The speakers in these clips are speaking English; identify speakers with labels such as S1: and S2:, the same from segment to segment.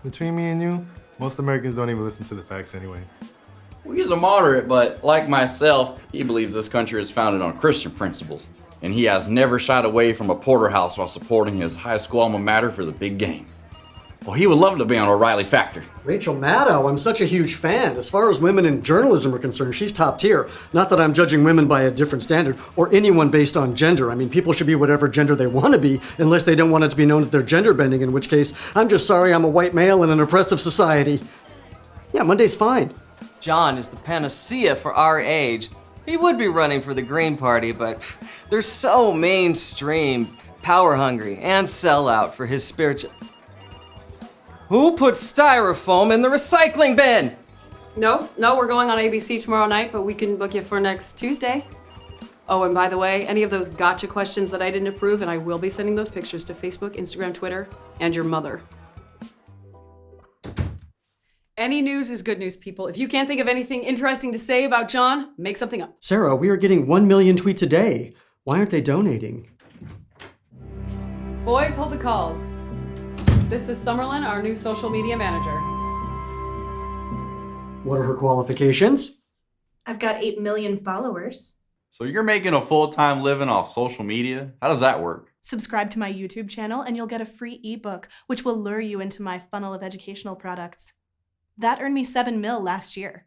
S1: Between me and you, most Americans don't even listen to the facts anyway.
S2: Well, he's a moderate, but like myself, he believes this country is founded on Christian principles. And he has never shied away from a porterhouse while supporting his high school alma mater for the big game. Well, he would love to be on O'Reilly Factor.
S3: Rachel Maddow, I'm such a huge fan. As far as women in journalism are concerned, she's top tier. Not that I'm judging women by a different standard, or anyone based on gender. I mean, people should be whatever gender they want to be, unless they don't want it to be known that they're gender bending, in which case, I'm just sorry I'm a white male in an oppressive society. Yeah, Monday's fine.
S4: John is the panacea for our age. He would be running for the Green Party, but they're so mainstream, power hungry, and sellout for his spiritual... Who put styrofoam in the recycling bin?
S5: No, we're going on ABC tomorrow night, but we can book you for next Tuesday. Oh, and by the way, any of those gotcha questions that I didn't approve, and I will be sending those pictures to Facebook, Instagram, Twitter, and your mother. Any news is good news, people. If you can't think of anything interesting to say about John, make something up.
S3: Sarah, we are getting 1 million tweets a day. Why aren't they donating?
S5: Boys, hold the calls. This is Summerlin, our new social media manager.
S3: What are her qualifications?
S6: I've got 8 million followers.
S2: So you're making a full-time living off social media? How does that work?
S6: Subscribe to my YouTube channel and you'll get a free ebook, which will lure you into my funnel of educational products. That earned me 7 mil last year.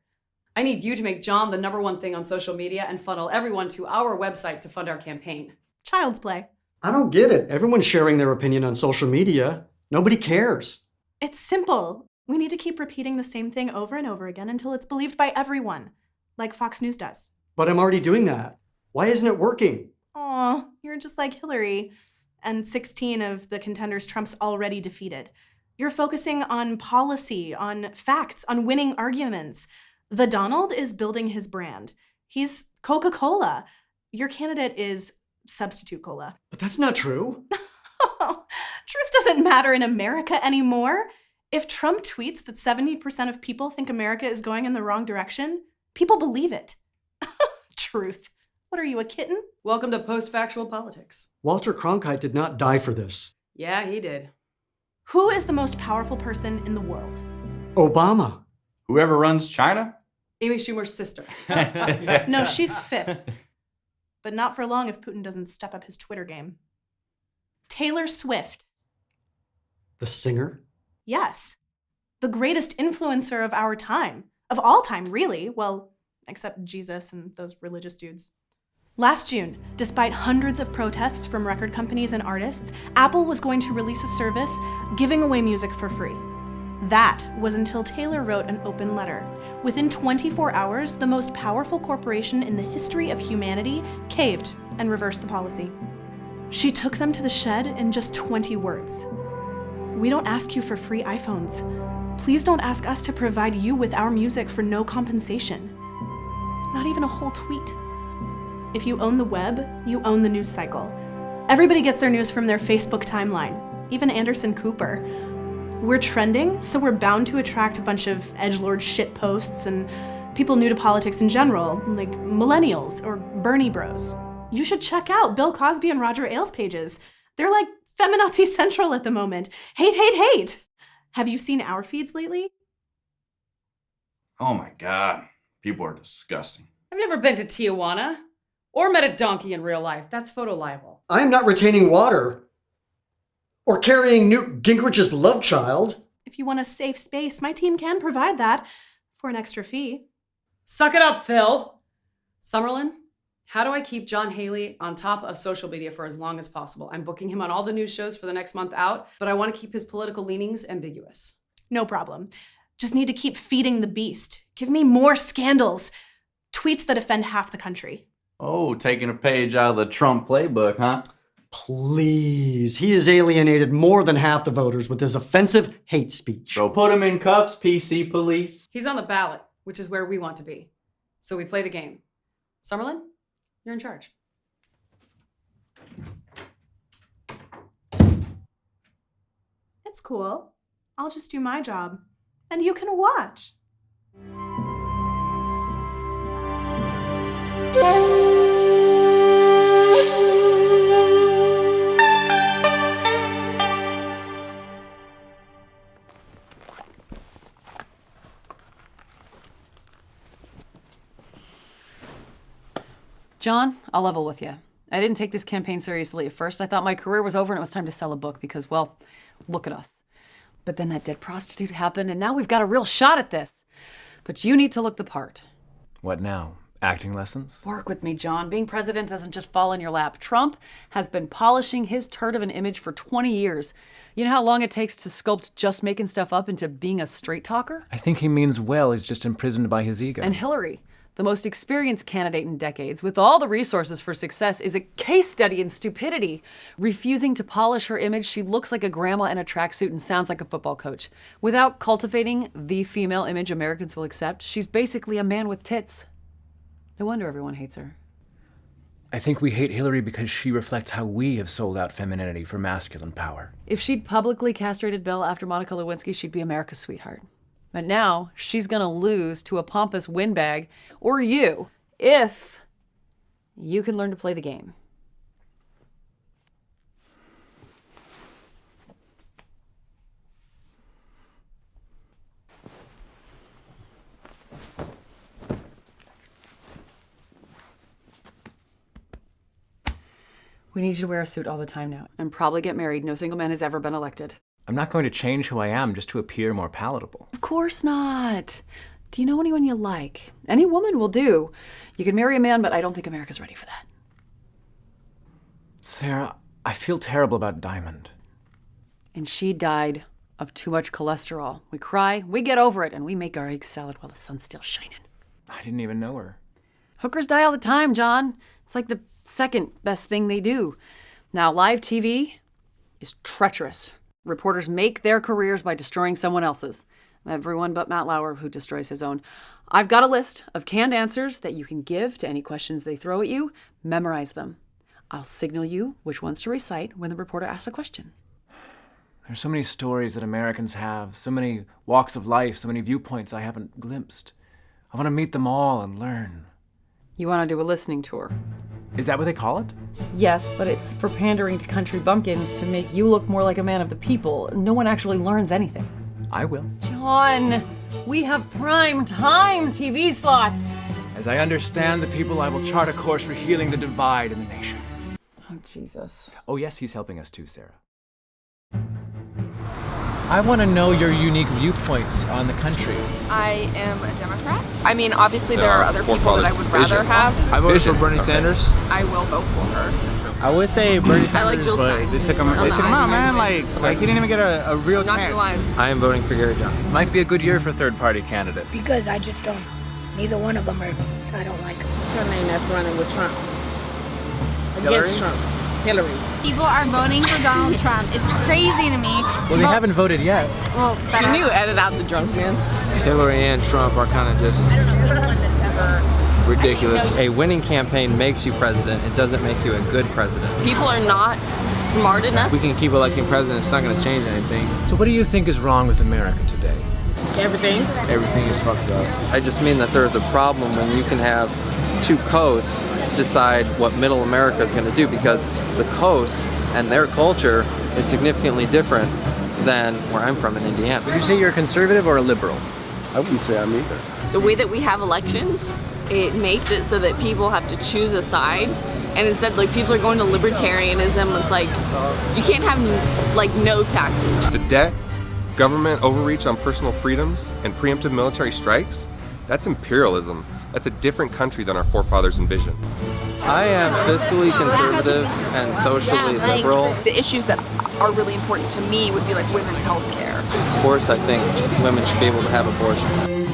S5: I need you to make John the #1 thing on social media and funnel everyone to our website to fund our campaign.
S6: Child's play.
S3: I don't get it. Everyone's sharing their opinion on social media. Nobody cares.
S6: It's simple. We need to keep repeating the same thing over and over again until it's believed by everyone, like Fox News does.
S3: But I'm already doing that. Why isn't it working?
S6: Aw, you're just like Hillary and 16 of the contenders Trump's already defeated. You're focusing on policy, on facts, on winning arguments. The Donald is building his brand. He's Coca-Cola. Your candidate is substitute cola.
S3: But that's not true.
S6: Truth doesn't matter in America anymore. If Trump tweets that 70% of people think America is going in the wrong direction, people believe it. Truth. What are you, a kitten?
S5: Welcome to post-factual politics.
S3: Walter Cronkite did not die for this.
S5: Yeah, he did.
S6: Who is the most powerful person in the world?
S3: Obama.
S2: Whoever runs China?
S5: Amy Schumer's sister.
S6: No, she's 5th. But not for long if Putin doesn't step up his Twitter game. Taylor Swift.
S3: The singer?
S6: Yes. The greatest influencer of our time. Of all time, really. Well, except Jesus and those religious dudes. Last June, despite hundreds of protests from record companies and artists, Apple was going to release a service giving away music for free. That was until Taylor wrote an open letter. Within 24 hours, the most powerful corporation in the history of humanity caved and reversed the policy. She took them to the shed in just 20 words. We don't ask you for free iPhones. Please don't ask us to provide you with our music for no compensation. Not even a whole tweet. If you own the web, you own the news cycle. Everybody gets their news from their Facebook timeline, even Anderson Cooper. We're trending, so we're bound to attract a bunch of edgelord shit posts and people new to politics in general, like millennials or Bernie bros. You should check out Bill Cosby and Roger Ailes' pages. They're like feminazi central at the moment. Hate, hate, hate! Have you seen our feeds lately?
S2: Oh my God. People are disgusting.
S5: I've never been to Tijuana or met a donkey in real life. That's photo libel.
S3: I am not retaining water. Or carrying Newt Gingrich's love child.
S6: If you want a safe space, my team can provide that for an extra fee.
S5: Suck it up, Phil. Summerlin, how do I keep John Haley on top of social media for as long as possible? I'm booking him on all the news shows for the next month out, but I want to keep his political leanings ambiguous.
S6: No problem. Just need to keep feeding the beast. Give me more scandals. Tweets that offend half the country.
S2: Oh, taking a page out of the Trump playbook, huh?
S3: Please. He has alienated more than half the voters with his offensive hate speech.
S2: So put him in cuffs, PC police.
S5: He's on the ballot, which is where we want to be. So we play the game. Summerlin, you're in charge.
S6: It's cool. I'll just do my job. And you can watch.
S5: John, I'll level with you. I didn't take this campaign seriously at first. I thought my career was over and it was time to sell a book because, well, look at us. But then that dead prostitute happened and now we've got a real shot at this. But you need to look the part.
S7: What now? Acting lessons?
S5: Work with me, John. Being president doesn't just fall in your lap. Trump has been polishing his turd of an image for 20 years. You know how long it takes to sculpt just making stuff up into being a straight talker?
S7: I think he means well. He's just imprisoned by his ego.
S5: And Hillary, the most experienced candidate in decades, with all the resources for success, is a case study in stupidity. Refusing to polish her image, she looks like a grandma in a tracksuit and sounds like a football coach. Without cultivating the female image Americans will accept, she's basically a man with tits. No wonder everyone hates her.
S7: I think we hate Hillary because she reflects how we have sold out femininity for masculine power.
S5: If she'd publicly castrated Bill after Monica Lewinsky, she'd be America's sweetheart. But now she's gonna lose to a pompous windbag, or you, if you can learn to play the game. We need you to wear a suit all the time now, and probably get married. No single man has ever been elected.
S7: I'm not going to change who I am just to appear more palatable.
S5: Of course not. Do you know anyone you like? Any woman will do. You can marry a man, but I don't think America's ready for that.
S7: Sarah, I feel terrible about Diamond.
S5: And she died of too much cholesterol. We cry, we get over it, and we make our egg salad while the sun's still shining.
S7: I didn't even know her.
S5: Hookers die all the time, John. It's like the second best thing they do. Now, live TV is treacherous. Reporters make their careers by destroying someone else's. Everyone but Matt Lauer, who destroys his own. I've got a list of canned answers that you can give to any questions they throw at you. Memorize them. I'll signal you which ones to recite when the reporter asks a question.
S7: There's so many stories that Americans have, so many walks of life, so many viewpoints I haven't glimpsed. I want to meet them all and learn.
S5: You want to do a listening tour?
S7: Is that what they call it?
S5: Yes, but it's for pandering to country bumpkins to make you look more like a man of the people. No one actually learns anything.
S7: I will.
S5: John, we have prime time TV slots.
S7: As I understand the people, I will chart a course for healing the divide in the nation.
S5: Oh, Jesus.
S7: Oh, yes, he's helping us too, Sarah.
S8: I want to know your unique viewpoints on the country.
S9: I am a Democrat. I mean, obviously there are other people that I would rather have.
S8: I voted for Bernie Sanders.
S9: I will vote for her.
S8: I would say Bernie Sanders,
S9: I like Jill
S8: but
S9: Stein.
S8: they took him out, man. Like he didn't even get a real
S9: Not
S8: chance.
S9: gonna lie.
S8: I am voting for Gary Johnson. Might be a good year for third-party candidates.
S10: Because I just don't. Neither one of them are. I don't like them.
S11: What's her name that's running with Trump?
S8: Hillary?
S11: Against Trump. Hillary.
S12: People are voting for Donald Trump. It's crazy to me.
S8: Well, they haven't voted yet.
S11: Well,
S9: Can you edit out the drunkenness?
S8: Hillary and Trump are kind of just ridiculous. A winning campaign makes you president. It doesn't make you a good president.
S9: People are not smart enough.
S8: We can keep electing presidents. It's not going to change anything. So what do you think is wrong with America today?
S11: Everything.
S8: Everything is fucked up. I just mean that there's a problem when you can have two coasts decide what middle America is going to do, because the coast and their culture is significantly different than where I'm from in Indiana.
S7: Would you say you're a conservative or a liberal?
S8: I wouldn't say I'm either.
S9: The way that we have elections, it makes it so that people have to choose a side. And instead, like, people are going to libertarianism. It's like, you can't have, like, no taxes.
S13: The debt, government overreach on personal freedoms, and preemptive military strikes, that's imperialism. That's a different country than our forefathers envisioned.
S8: I am fiscally conservative and socially liberal.
S9: The issues that are really important to me would be like women's health care.
S8: Of course, I think women should be able to have abortions.